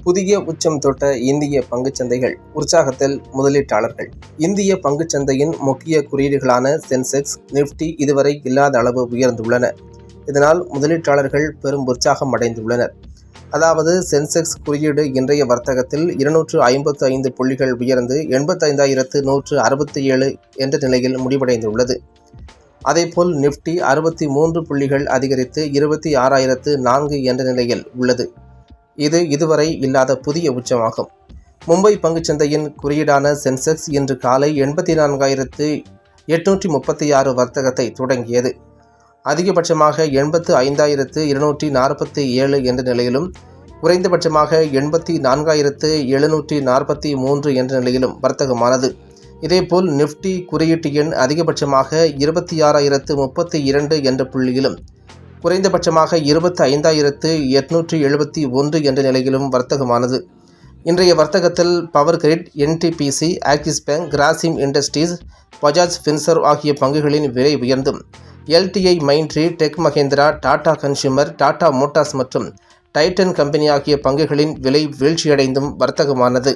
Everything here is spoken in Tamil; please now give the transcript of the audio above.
புதிய உச்சம் தொட்ட இந்திய பங்குச்சந்தைகள் உற்சாகத்தில் முதலீட்டாளர்கள். இந்திய பங்குச்சந்தையின் முக்கிய குறியீடுகளான சென்செக்ஸ், நிப்டி இதுவரை இல்லாத அளவு உயர்ந்துள்ளன. இதனால் முதலீட்டாளர்கள் பெரும் உற்சாகம் அடைந்துள்ளனர். அதாவது சென்செக்ஸ் குறியீடு இன்றைய வர்த்தகத்தில் 255 புள்ளிகள் உயர்ந்து 85,167 என்ற நிலையில் முடிவடைந்துள்ளது. அதேபோல் நிப்டி 63 புள்ளிகள் அதிகரித்து 26,004 என்ற நிலையில் உள்ளது. இது இதுவரை இல்லாத புதிய உச்சமாகும். மும்பை பங்குச்சந்தையின் குறியீடான சென்செக்ஸ் இன்று காலை 84,836 வர்த்தகத்தை தொடங்கியது. அதிகபட்சமாக 85,247 என்ற நிலையிலும் குறைந்தபட்சமாக 84,743 என்ற நிலையிலும் வர்த்தகமானது. இதேபோல் நிப்டி குறியீட்டு எண் அதிகபட்சமாக 26,032 என்ற புள்ளியிலும் குறைந்தபட்சமாக 25,871 என்ற நிலையிலும் வர்த்தகமானது. இன்றைய வர்த்தகத்தில் Power Grid, NTPC, Axis Bank, Grasim Industries, Bajaj Finserv ஆகிய பங்குகளின் விலை உயர்ந்தும் LTI Mindtree, Tech Mahindra, Tata Consumer, Tata Motors மற்றும் டைட்டன் கம்பெனி ஆகிய பங்குகளின் விலை வீழ்ச்சியடைந்தும் வர்த்தகமானது.